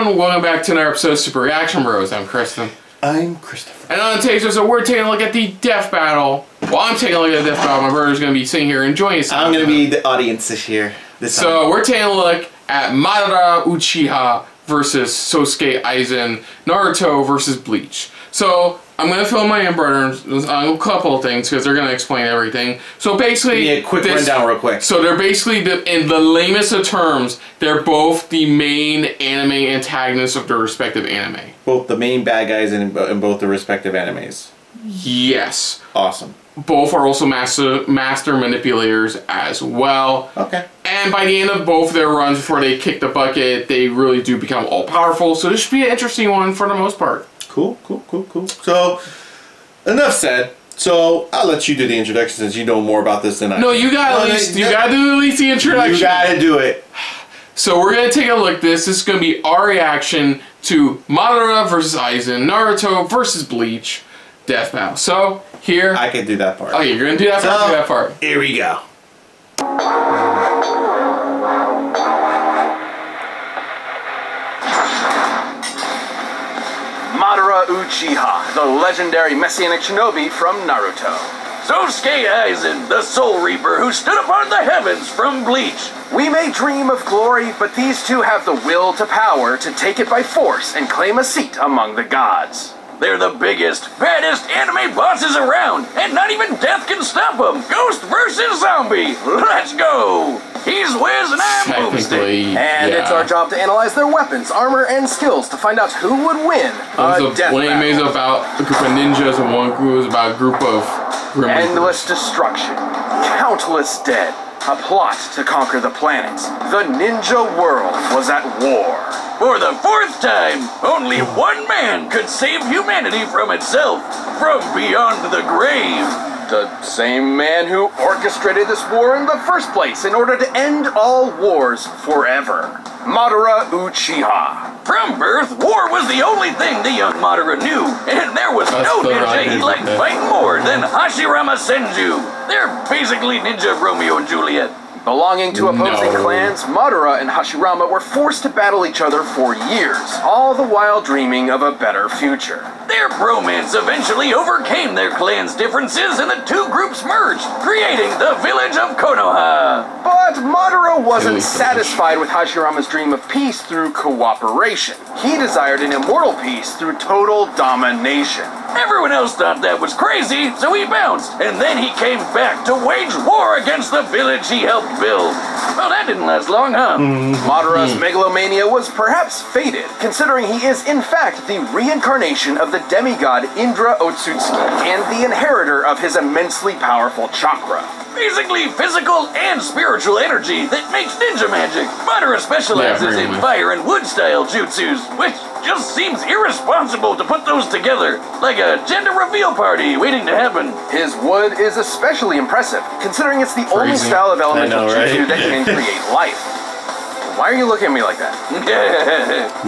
everyone, welcome back to another episode of Super Reaction Bros. I'm Kristen. I'm Christopher. And on today's episode, we're taking a look at the death battle. Well, I'm taking a look at the death battle. My brother's going to be sitting here enjoying it. I'm going to be the audience this year. So we're taking a look at Madara Uchiha versus Sosuke Aizen, Naruto versus Bleach. So I'm going to fill in my inbreeders on a couple of things because they're going to explain everything. So basically... Give me a quick rundown real quick. So they're basically, in the lamest of terms, they're both the main anime antagonists of their respective anime. Both the main bad guys in both the respective animes. Yes. Awesome. Both are also master manipulators as well. Okay. And by the end of both their runs before they kick the bucket, they really do become all-powerful. So this should be an interesting one for the most part. Cool. So, enough said. So, I'll let you do the introduction since you know more about this than I do. No, you gotta do at least the introduction. You gotta do it. So we're gonna take a look at this. This is gonna be our reaction to Madara versus Aizen, Naruto versus Bleach, death battle. So here, I can do that part. Okay, you're gonna do that part. So, do that part. Here we go. Madara Uchiha, the legendary messianic shinobi from Naruto. Sosuke Aizen, the Soul Reaper who stood upon the heavens from Bleach. We may dream of glory, but these two have the will to power to take it by force and claim a seat among the gods. They're the biggest, baddest anime bosses around, and not even death can stop them. Ghost versus zombie. Let's go. He's Wiz and I'm Boomstick. And it's our job to analyze their weapons, armor, and skills to find out who would win a death one anime is about a group of ninjas, and one group is about a group of endless destruction, countless dead, a plot to conquer the planet. The ninja world was at war. For the fourth time, only one man could save humanity from itself, from beyond the grave. The same man who orchestrated this war in the first place in order to end all wars forever. Madara Uchiha. From birth, war was the only thing the young Madara knew, and there was no ninja he liked fighting more than Hashirama Senju. They're basically ninja Romeo and Juliet. Belonging to opposing clans, Madara and Hashirama were forced to battle each other for years, all the while dreaming of a better future. Their bromance eventually overcame their clan's differences and the two groups merged, creating the village of Konoha. But Madara wasn't satisfied with Hashirama's dream of peace through cooperation. He desired an immortal peace through total domination. Everyone else thought that was crazy, so he bounced, and then he came back to wage war against the village he helped build. Well, that didn't last long, huh? Madara's megalomania was perhaps fated, considering he is in fact the reincarnation of the demigod Indra Otsutsuki and the inheritor of his immensely powerful chakra. Basically physical and spiritual energy that makes ninja magic. Madara specializes in fire and wood style jutsus, which just seems irresponsible to put those together, like a gender reveal party waiting to happen. His wood is especially impressive, considering it's the only style of elemental jutsu that can create life. Why are you looking at me like that?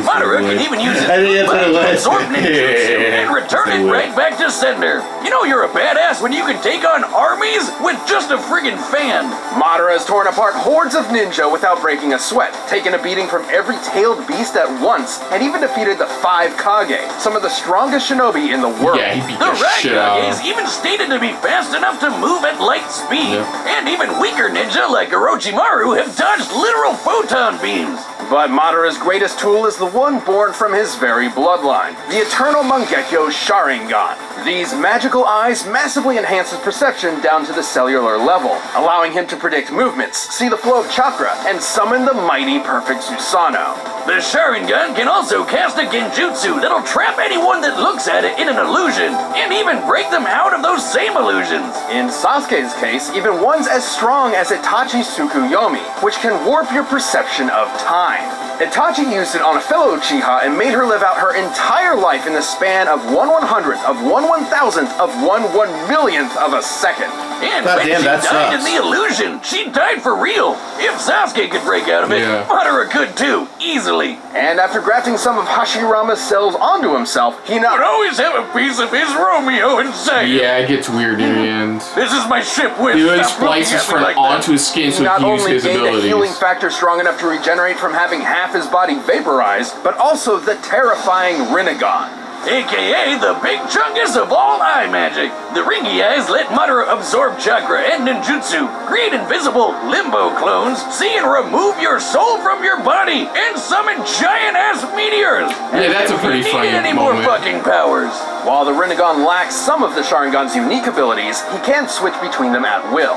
Madara can even use his body to absorb ninjutsu and return it right back to sender. You know you're a badass when you can take on armies with just a friggin' fan. Madara has torn apart hordes of ninja without breaking a sweat, taken a beating from every tailed beast at once, and even defeated the 5 Kage, some of the strongest shinobi in the world. Yeah, he beat the shit out of Kages even stated to be fast enough to move at light speed. And even weaker ninja like Orochimaru have dodged literal photon beams. But Madara's greatest tool is the one born from his very bloodline, the eternal Mangekyo Sharingan. These magical eyes massively enhance his perception down to the cellular level, allowing him to predict movements, see the flow of chakra, and summon the mighty perfect Susanoo. The Sharingan can also cast a genjutsu that'll trap anyone that looks at it in an illusion, and even break them out of those same illusions. In Sasuke's case, even ones as strong as Itachi Tsukuyomi, which can warp your perception of time. Itachi used it on a fellow Uchiha and made her live out her entire life in the span of 1/100th of 1/1000th of 1/1,000,000th of a second. And God when damn, she that died in sucks. the illusion, she died for real. If Sasuke could break out of it, Yeah. Madara could too, easily. And after grafting some of Hashirama's cells onto himself, he Would not always have a piece of his Romeo inside. Yeah, it gets weird in the end. This is my ship, Wiz. He really Stop looking splices at his me friend like that. onto his skin so he not can use only his gained a healing abilities. factor strong enough to regenerate from having half his body vaporized, but also the terrifying Rinnegan. AKA the big chungus of all eye magic. The ringy eyes let Madara absorb chakra and ninjutsu, create invisible limbo clones, see and remove your soul from your body, and summon giant-ass meteors. Yeah, that's a pretty If he funny needed any moment. more fucking powers. While the Rinnegan lacks some of the Sharingan's unique abilities, he can switch between them at will.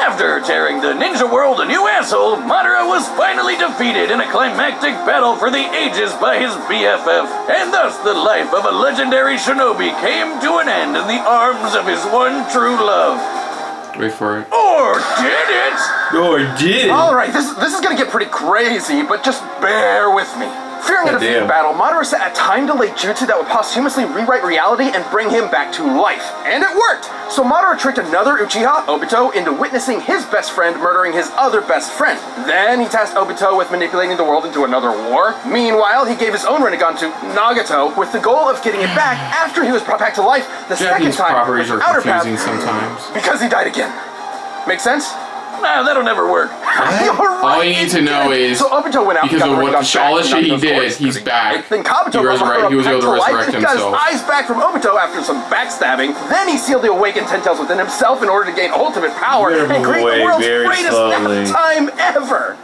After tearing the ninja world a new asshole, Madara was finally defeated in a climactic battle for the ages by his BFF, and thus the life of a legendary shinobi came to an end in the arms of his one true love. Wait for it. Or did it? Or did. Alright, this is gonna get pretty crazy, but just bear with me. Fearing a God defeat damn. battle, Madara set a time-delayed jutsu that would posthumously rewrite reality and bring him back to life. And it worked! So Madara tricked another Uchiha, Obito, into witnessing his best friend murdering his other best friend. Then he tasked Obito with manipulating the world into another war. Meanwhile, he gave his own Rinnegan to Nagato with the goal of getting it back after he was brought back to life the Japanese second time properties with are Outer Path confusing sometimes. because he died again. Make sense? Nah, that'll never work. All you need to know is so Obito went out because and of got what Rinnegan all the back shit he from Nagato's did, corpse. he's back. Then Kabuto He was able to life, resurrect and got his himself. eyes back from Obito after some backstabbing. Then he sealed the awakened Ten Tails within himself in order to gain ultimate power Move and create away the world's very greatest slowly. time ever.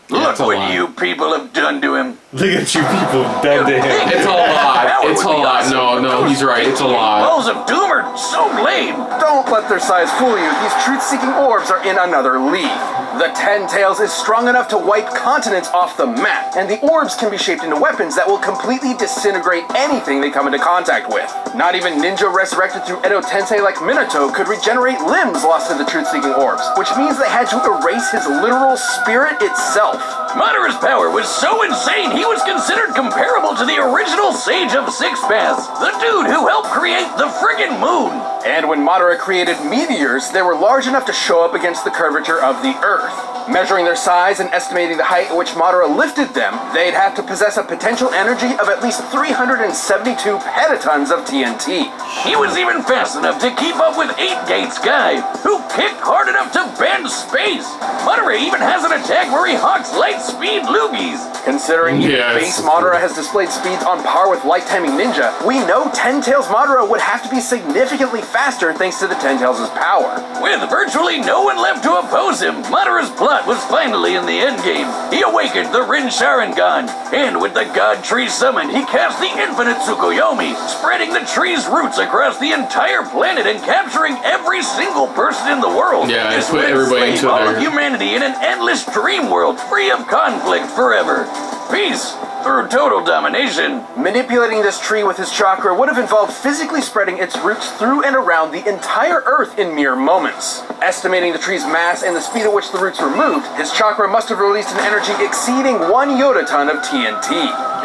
Look it's a what lot. you people have done to him. Look at you people done to him. It's a lot. It's a lot. No, he's right. It's a lot. Balls of doom are so lame. Don't let their size fool you. These truth-seeking orbs are in another league. The Ten Tails is strong enough to wipe continents off the map, and the orbs can be shaped into weapons that will completely disintegrate anything they come into contact with. Not even ninja resurrected through Edo Tensei like Minato could regenerate limbs lost to the truth-seeking orbs, which means they had to erase his literal spirit itself. Madara's power was so insane he was considered comparable to the original Sage of Six Paths, the dude who helped create the friggin' moon. And when Madara created meteors, they were large enough to show up against the curvature of the Earth. Measuring their size and estimating the height at which Madara lifted them, they'd have to possess a potential energy of at least 372 petatons of TNT. He was even fast enough to keep up with Eight Gates Guy, who kicked hard enough to bend space. Madara even has an attack where he hawks light speed loogies. Considering even Yes. base Madara has displayed speeds on par with Light Timing Ninja, we know Ten Tails Madara would have to be significantly faster thanks to the Ten Tails' power. With virtually no one left to oppose him, Madara's plot was finally in the endgame. He awakened the Rin Sharingan, and with the God Tree summoned, he cast the infinite Tsukuyomi, spreading the tree's roots across the entire planet and capturing every single person in the world. Yeah, This put would everybody enslave into all there. of humanity in an endless dream world, free of conflict forever. Peace through total domination. Manipulating this tree with his chakra would have involved physically spreading its roots through and around the entire Earth in mere moments. Estimating the tree's mass and the speed at which the roots were moved, his chakra must have released an energy exceeding 1 yotaton of TNT.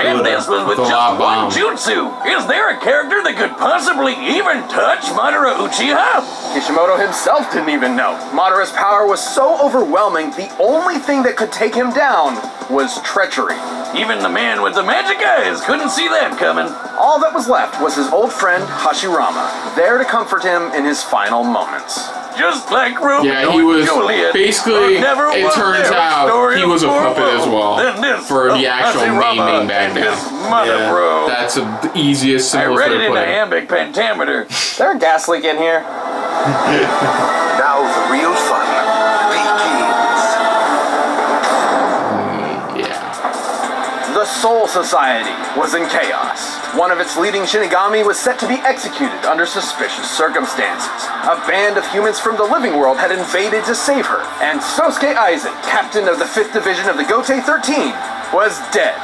And this was with The just lava one bomb. jutsu. Is there a character that could possibly even touch Madara Uchiha? Kishimoto himself didn't even know. Madara's power was so overwhelming, the only thing that could take him down was treachery. Even the man with the magic eyes couldn't see that coming. All that was left was his old friend Hashirama, there to comfort him in his final moments. Just like Romeo Yeah, he was and Juliet. basically. There never It was turns there a out story he was a more puppet as well than this for the of actual Hashirama main bad and guy. his mother, Yeah. bro. That's the easiest, I simplest read way it to in put it. iambic pentameter. Is there a gas leak in here? Now the real fun begins. Yeah. The Soul Society was in chaos. One of its leading Shinigami was set to be executed under suspicious circumstances. A band of humans from the living world had invaded to save her, and Sosuke Aizen, captain of the 5th Division of the Gotei 13, was dead.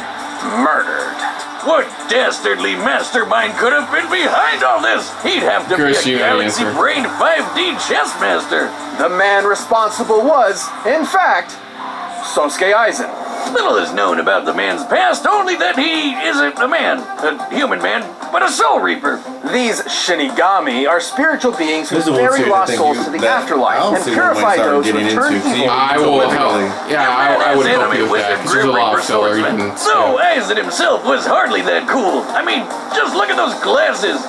Murdered. What dastardly mastermind could have been behind all this? He'd have to Chris, be you a gotta galaxy answer. brain 5D chess master. The man responsible was, in fact, Sosuke Aizen. Little is known about the man's past, only that he isn't a man, a human man, but a soul reaper. These Shinigami are spiritual beings who This is one carry series I lost think souls you- to the that afterlife I don't and see what purify might start those who getting turn into, 'cause evil. I into will living. help. Yeah, I would help you with that. 'Cause there's a lot of filler you can So skip. Aizen himself was hardly that cool. I mean, just look at those glasses.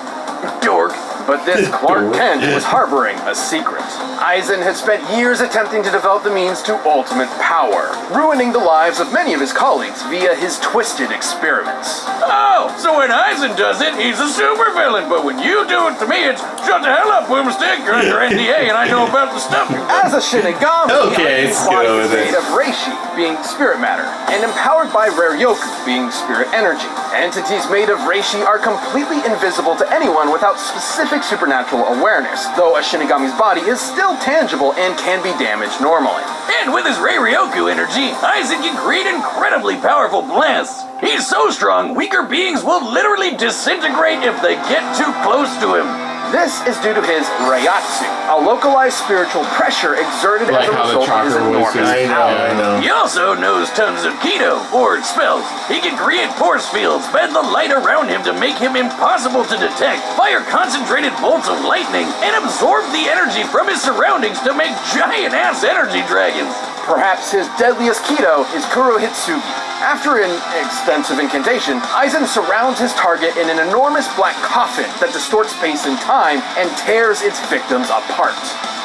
Dork. But this Clark Kent was harboring a secret. Aizen had spent years attempting to develop the means to ultimate power, ruining the lives of many of his colleagues via his twisted experiments. Oh, so when Aizen does it, he's a supervillain. But when you do it to me, it's shut the hell up, Boomstick. You're under NDA, and I know about the stuff you As a Shinigami, Okay, his let's body go is with it. made of Reishi, being spirit matter, and empowered by Raryoku, being spirit energy. Entities made of Reishi are completely invisible to anyone without specific supernatural awareness, though a Shinigami's body is still tangible and can be damaged normally. And with his Raryoku energy, Aizen can create incredibly powerful blasts. He's so strong, weaker beings will literally disintegrate if they get too close to him. This is due to his Reiatsu, a localized spiritual pressure exerted Like as a how the result of his chakra was enormous his- power. I know. He also knows tons of Keto, or spells. He can create force fields, bend the light around him to make him impossible to detect, fire concentrated bolts of lightning, and absorb the energy from his surroundings to make giant-ass energy dragons. Perhaps his deadliest Keto is Kurohitsugi. After an extensive incantation, Aizen surrounds his target in an enormous black coffin that distorts space and time and tears its victims apart.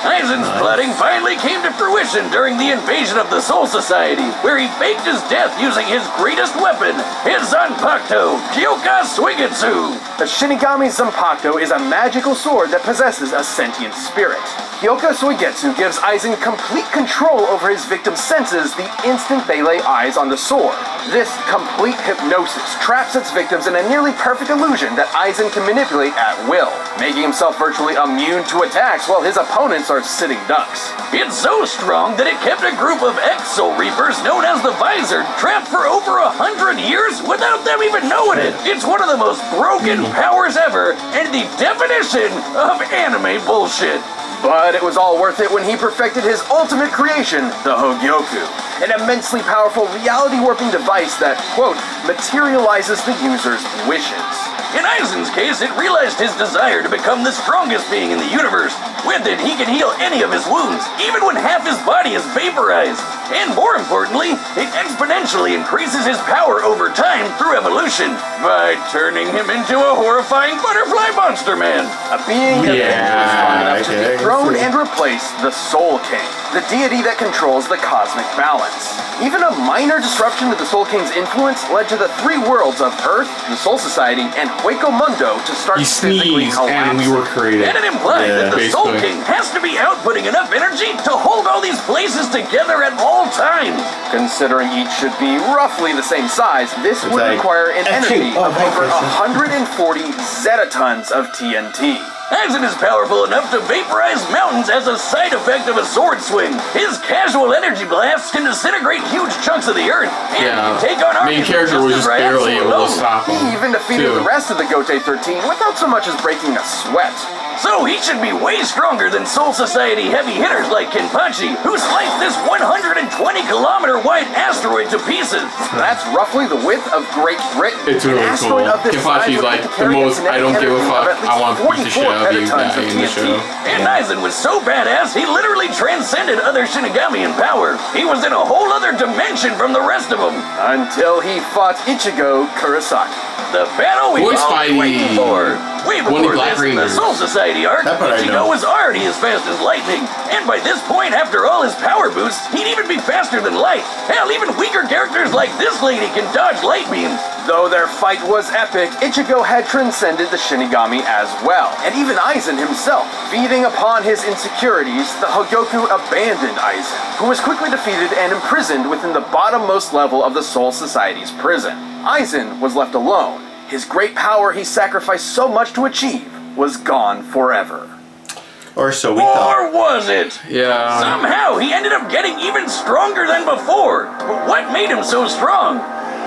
Aizen's plotting finally came to fruition during the invasion of the Soul Society, where he faked his death using his greatest weapon, his Zanpakuto, Kyoka Suigetsu. The Shinigami Zanpakuto is a magical sword that possesses a sentient spirit. Kyoka Suigetsu gives Aizen complete control over his victim's senses the instant they lay eyes on the sword. This complete hypnosis traps its victims in a nearly perfect illusion that Aizen can manipulate at will, making himself virtually immune to attacks while his opponents are sitting ducks. It's so strong that it kept a group of ex-Soul Reapers known as the Visor trapped for over 100 years without them even knowing it. It's one of the most broken powers ever and the definition of anime bullshit. But it was all worth it when he perfected his ultimate creation, the Hogyoku, an immensely powerful reality-warping device that, quote, materializes the user's wishes. In Aizen's case, it realized his desire to become the strongest being in the universe. With it, he can heal any of his wounds, even when half his body is vaporized. And more importantly, it exponentially increases his power over time through evolution by turning him into a horrifying butterfly monster man. A being eventually strong enough to okay, dethrone I see. and replace the Soul King, the deity that controls the cosmic balance. Even a minor disruption to the Soul King's influence led to the three worlds of Earth, the Soul Society, and Hueco Mundo to start He physically sneezed and we collapsing. were created. And it implied Yeah, that the Soul basically. King has to be outputting enough energy to hold all these places together at all times. Considering each should be roughly the same size, this would like- require an energy Oh, of hi, over Kristen. 140 zetatons of TNT. Aizen is powerful enough to vaporize mountains as a side effect of a sword swing. His casual energy blasts can disintegrate huge chunks of the earth and Yeah, take on main armies character was as just barely Ryatsu able alone. to stop He him. even defeated too. the rest of the Gote 13 without so much as breaking a sweat. So he should be way stronger than Soul Society heavy hitters like Kenpachi, who sliced this 120-kilometer wide asteroid to pieces. That's roughly the width of Great Britain. It's An really asteroid cool. of this size Kenpachi's would like have to the carry a most I don't kinetic give a energy fuck, of at least I want to beat the shit 44 out of you petatons guy of in the TNT. show. And Aizen was so badass, he literally transcended other Shinigami in power. He was in a whole other dimension from the rest of them. Until he fought Ichigo Kurosaki. The battle we Voice all fighting. waiting for. Way One of the before Black this, in the Rangers. Soul Society arc, That part I Ichigo know. was already as fast as lightning. And by this point, after all his power boosts, he'd even be faster than light. Hell, even weaker characters like this lady can dodge light beams. Though their fight was epic, Ichigo had transcended the Shinigami as well, and even Aizen himself. Feeding upon his insecurities, the Hogyoku abandoned Aizen, who was quickly defeated and imprisoned within the bottommost level of the Soul Society's prison. Aizen was left alone. His great power he sacrificed so much to achieve was gone forever. Or so we thought. Or was it? Yeah. Somehow, he ended up getting even stronger than before. But what made him so strong?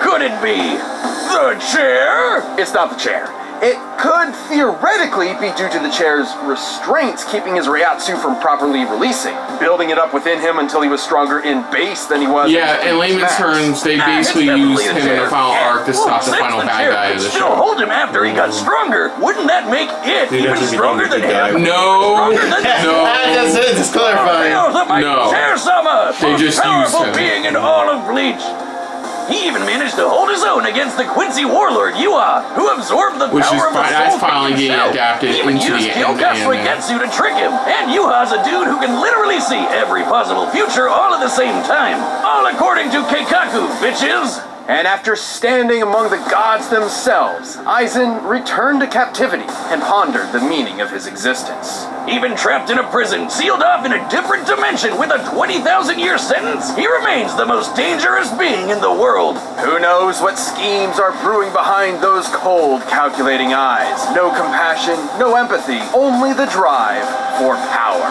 Could it be the chair? It's not the chair. It could theoretically be due to the chair's restraints keeping his Reiatsu from properly releasing, building it up within him until he was stronger in base than he was. Yeah, in layman's terms, they basically used him in the final arc to stop the final bad guy of the still show. hold him after he got stronger. Wouldn't that make it even stronger than him? No, Stronger than no. That's it, just clarifying. No. They just used powerful him. being in all of Bleach. He even managed to hold his own against the Quincy warlord Yua, who absorbed the Which is power of the that's soul finally getting himself. adapted He even into used the anime. Kyokatsu to trick him. And Yuha's a dude who can literally see every possible future all at the same time. All according to Keikaku, bitches. And after standing among the gods themselves, Aizen returned to captivity and pondered the meaning of his existence. Even trapped in a prison, sealed off in a different dimension with a 20,000-year sentence, he remains the most dangerous being in the world. Who knows what schemes are brewing behind those cold, calculating eyes? No compassion, no empathy, only the drive for power.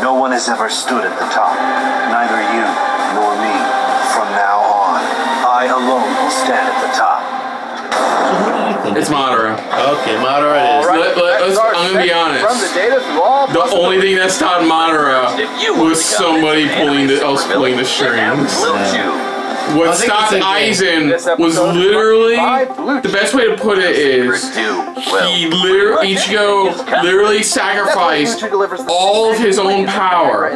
No one has ever stood at the top. Neither you nor me. From now on, I alone will stand at the top. So who do you think? It's Madara. Okay, Madara it is. I'm gonna be honest. From the data through all The only thing that stopped Madara If you was somebody pulling the strings. What stopped Aizen was literally, the best way to put it is, he literally, Ichigo literally sacrificed all of his own power,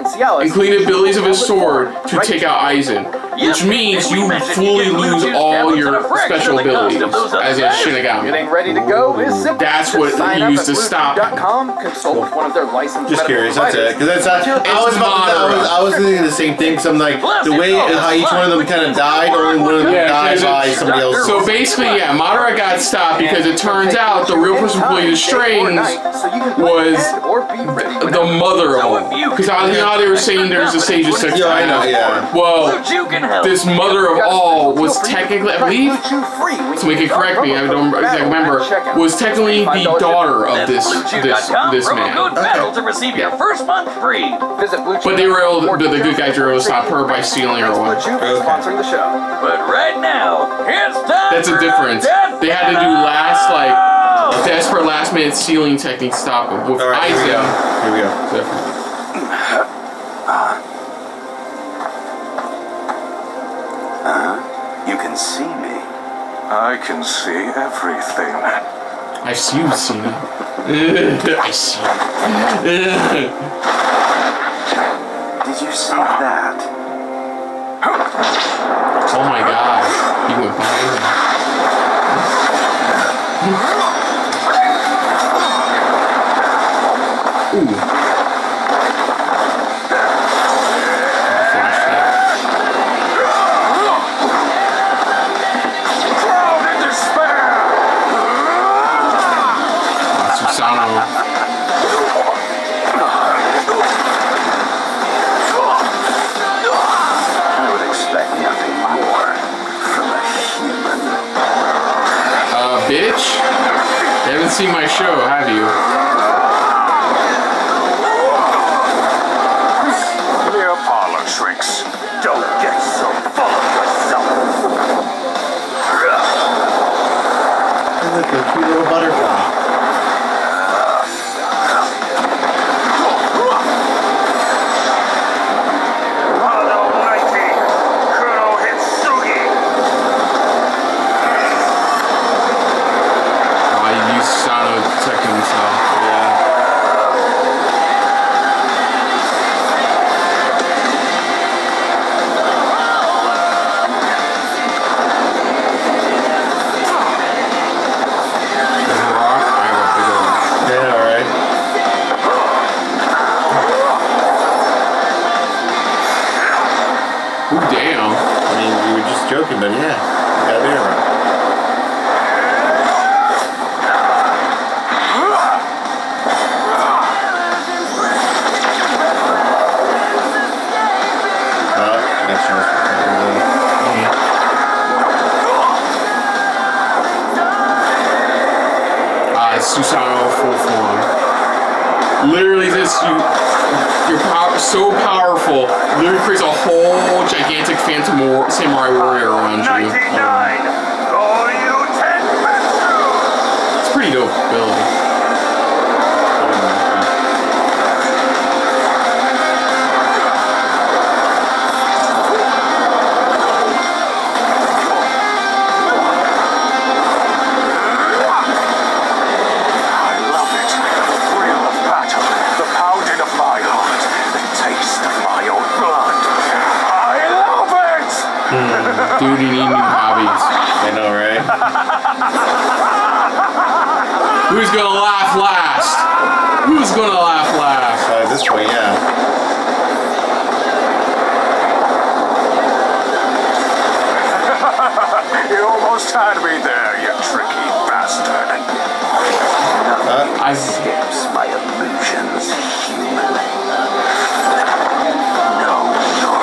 including the abilities of his sword, to take out Aizen. Which means you fully lose all your special abilities as a Shinigami. Getting ready to go is simple. That's what Sign he up used at to stop him. Bluetooth.com, consult with one of their licensed Just medical curious, that's it. providers. Because that's I was thinking the same thing. Because I'm like the way how each one of them kind of died, only one of them died by somebody else. So basically, yeah, Madara got stopped because it turns out the real person pulling the strings was the mother of them. Because I know how they were saying there's a sage of sex. Yeah, I know, yeah. Well, this mother of all was technically, I believe, somebody can correct me, I don't exactly remember, was technically the daughter of this man. Battle to receive your first month free. Visit Bluetooth. But they were able, the good guys were able to stop her by stealing her one. Sponsoring the show. But right now, it's time. That's a for difference. Death They had to do desperate last minute stealing technique to stop him. With Alright, here we go. Aizen, Here we go. it's different. You can see me. I can see everything. I see you, Cena. I see you. Did you see that? Oh my god. He went behind him. Ooh. Flashback. Drown in despair! Susano. I would expect nothing more from a human. Bitch? You haven't seen my show, have you? Mere parlor tricks. Don't get so full of yourself. And look, a cute little butterfly. Almighty Colonel Hitsugi. Oh, he used Susano to protect himself. Yeah. Yeah, alright. Ooh, damn. I mean, we were just joking, but yeah, you gotta be around. Next one. Susano full form. Literally, you're so powerful. Literally creates a whole gigantic phantom samurai warrior around you. 99! All you 10 It's pretty dope. Dude, you need new hobbies. I know, right? Who's gonna laugh last? Who's gonna laugh last? This way, yeah. You almost had me there, you tricky bastard. I Escapes my illusions, human. Know your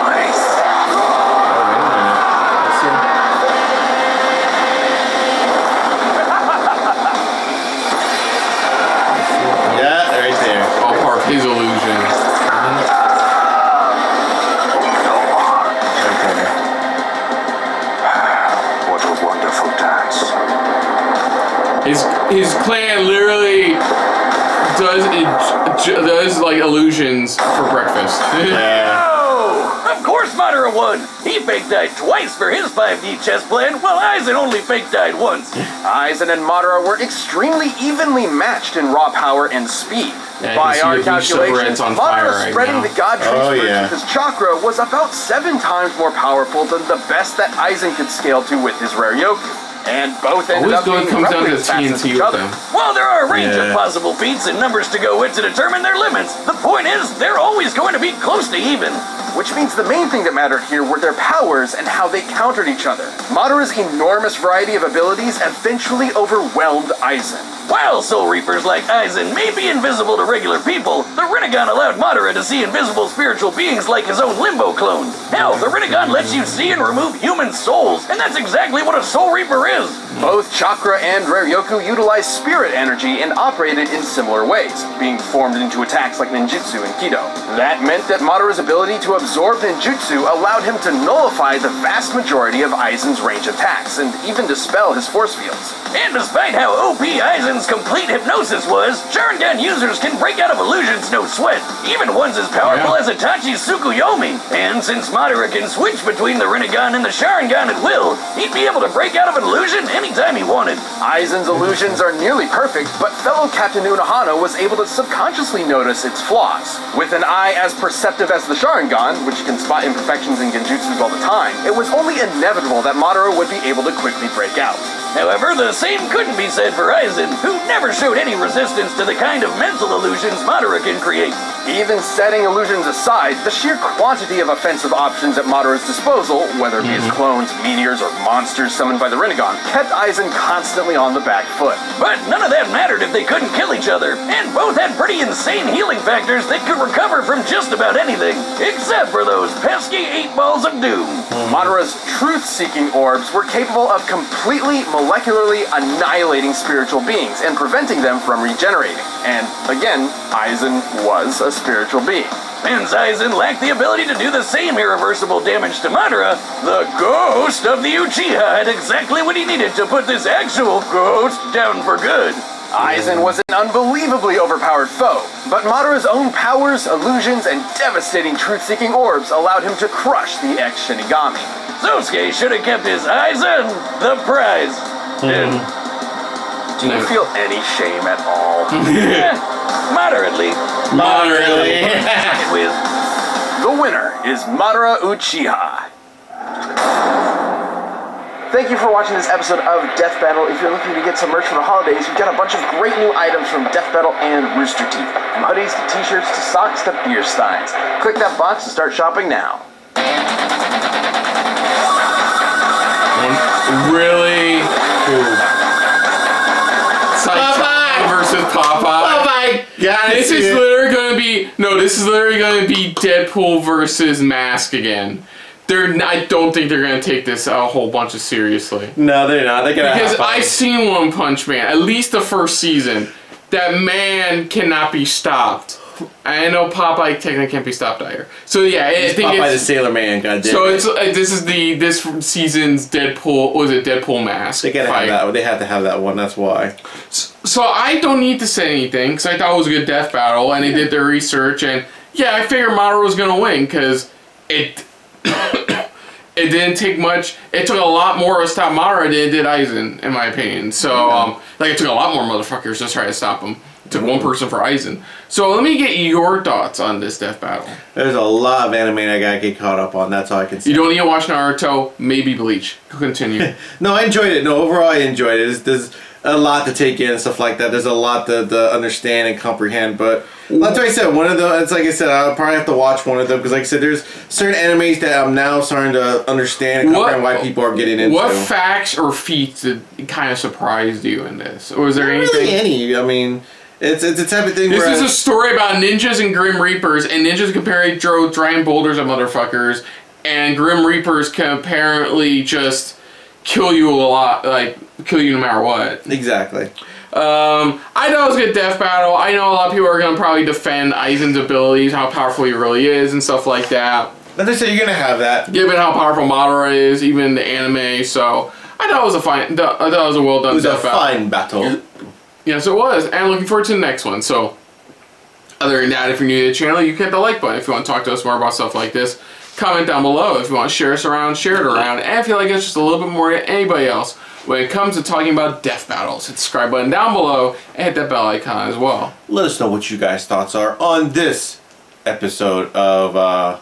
place. Yeah, right there. all part of his illusion. Right there. What a wonderful dance. His clan literally does like illusions for breakfast. Yeah. Oh, of course Madara won. He fake died twice for his 5D chess plan, while Aizen only fake died once. Aizen and Madara were extremely evenly matched in raw power and speed. Yeah, By you can see our the Bleach calculations, silhouettes on fire Madara right spreading now. the God Tree Oh, through yeah. his chakra was about 7 times more powerful than the best that Aizen could scale to with his rare Yoku. And both ended Always up being comes down roughly to as fast as TNT each with other. them. While there are a range Yeah. of possible feats and numbers to go with to determine their limits, the point is they're always going to be close to even. Which means the main thing that mattered here were their powers and how they countered each other. Madara's enormous variety of abilities eventually overwhelmed Aizen. While Soul Reapers like Aizen may be invisible to regular people, the Rinnegan allowed Madara to see invisible spiritual beings like his own Limbo clone. Hell, the Rinnegan lets you see and remove human souls, and that's exactly what a Soul Reaper is. Both chakra and rare Yoku utilize spirit energy and operated in similar ways, being formed into attacks like ninjutsu and kido. That meant that Madara's ability to absorb ninjutsu allowed him to nullify the vast majority of Aizen's range attacks and even dispel his force fields. And despite how OP Aizen's complete hypnosis was, Sharingan users can break out of illusions no sweat, even ones as powerful as Itachi's Tsukuyomi. And since Madara can switch between the Rinnegan and the Sharingan at will, he'd be able to break out of an illusion anytime he wanted. Aizen's illusions are nearly perfect, but fellow Captain Unohana was able to subconsciously notice its flaws. With an eye as perceptive as the Sharingan, which can spot imperfections in genjutsus all the time, it was only inevitable that Madara would be able to quickly break out. However, the same couldn't be said for Aizen, who never showed any resistance to the kind of mental illusions Madara can create. Even setting illusions aside, the sheer quantity of offensive options at Madara's disposal, whether it be his clones, meteors, or monsters summoned by the Rinnegan, kept Aizen constantly on the back foot. But none of that mattered if they couldn't kill each other, and both had pretty insane healing factors that could recover from just about anything, except for those pesky 8 balls of doom. Madara's truth-seeking orbs were capable of completely molecularly annihilating spiritual beings and preventing them from regenerating. And again, Aizen was a spiritual being. Since Aizen lacked the ability to do the same irreversible damage to Madara, the ghost of the Uchiha had exactly what he needed to put this actual ghost down for good. Aizen was an unbelievably overpowered foe, but Madara's own powers, illusions, and devastating truth-seeking orbs allowed him to crush the ex-Shinigami. Sosuke should have kept his eyes on the prize. And Do you feel any shame at all? moderately. Moderately. With The winner is Madara Uchiha. Thank you for watching this episode of Death Battle. If you're looking to get some merch for the holidays, we've got a bunch of great new items from Death Battle and Rooster Teeth. From hoodies to t-shirts to socks to beer steins. Click that box to start shopping now. Really? Saitama versus Popeye. Oh my god. This is literally gonna be this is literally gonna be Deadpool versus Mask again. I don't think they're gonna take this a whole bunch of seriously. No, they're not. They're gonna Because have fun. I've seen One Punch Man, at least the first season. That man cannot be stopped. I know Popeye technically can't be stopped either. So yeah, I think Popeye the it's Sailor Man. Goddamn. so it's this is this season's Deadpool. Was it Deadpool Mask? They gotta fight. have that. They have to have that one. That's why. So I don't need to say anything because I thought it was a good death battle, and they did their research, and yeah, I figured Madara was gonna win because it it didn't take much. It took a lot more to stop Madara than it did Aizen, in my opinion. So like it took a lot more motherfuckers to try to stop him. took one person for Aizen. So let me get your thoughts on this death battle. There's a lot of anime I gotta get caught up on. That's all I can say. You don't need to watch Naruto, maybe Bleach. Continue. No, I enjoyed it. No, overall I enjoyed it. There's a lot to take in and stuff like that. There's a lot to understand and comprehend. But that's what I said. One of the, it's like I said, I'll probably have to watch one of them because, like I said, there's certain animes that I'm now starting to understand and comprehend why people are getting into. What facts or feats did kind of surprised you in this? Or was there anything? Really any. I mean, it's a type of thing. This is a story about ninjas and Grim Reapers, and ninjas can apparently throw giant boulders at motherfuckers, and Grim Reapers can apparently just kill you a lot, like kill you no matter what. Exactly. I know it was a good death battle. I know a lot of people are gonna probably defend Aizen's abilities, how powerful he really is, and stuff like that. As I said, you're gonna have that. Given how powerful Madara is, even the anime, so I thought it was a fine. I thought it was a well done death battle. It was a fine battle. Yes, it was, and looking forward to the next one. So, other than that, if you're new to the channel, you can hit the like button if you want to talk to us more about stuff like this. Comment down below if you want to share us around, share it around, and if you like us just a little bit more than anybody else when it comes to talking about death battles. Hit the subscribe button down below and hit that bell icon as well. Let us know what you guys' thoughts are on this episode of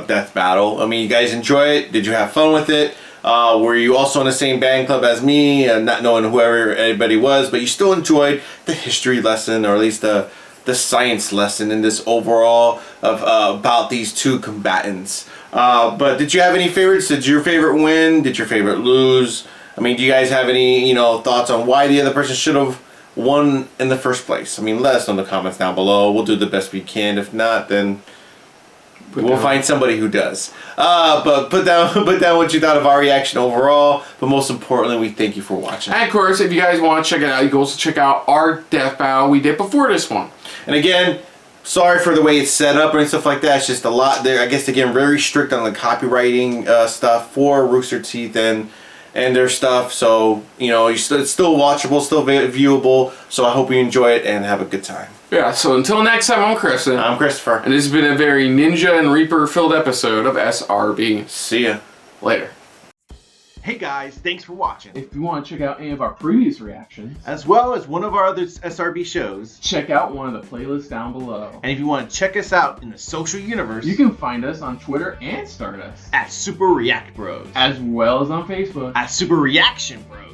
Death Battle. I mean, you guys enjoy it? Did you have fun with it? Were you also in the same band club as me and not knowing whoever anybody was, but you still enjoyed the history lesson, or at least the science lesson in this overall of about these two combatants? But did you have any favorites? Did your favorite win? Did your favorite lose? I mean, do you guys have any, thoughts on why the other person should have won in the first place? I mean, let us know in the comments down below. We'll do the best we can. If not, then we'll find somebody who does. But put down what you thought of our reaction overall. But most importantly, we thank you for watching. And of course, if you guys want to check it out, you can also check out our death battle we did before this one. And again, sorry for the way it's set up and stuff like that. It's just a lot there. I guess, again, very strict on the copywriting stuff for Rooster Teeth and their stuff. So, it's still watchable, still viewable. So I hope you enjoy it and have a good time. Yeah, so until next time, I'm Kristen. I'm Christopher. And this has been a very Ninja and Reaper filled episode of SRB. See ya. Later. Hey guys, thanks for watching. If you want to check out any of our previous reactions, as well as one of our other SRB shows, check out one of the playlists down below. And if you want to check us out in the social universe, you can find us on Twitter and Stardust at Super React Bros, as well as on Facebook at Super Reaction Bros.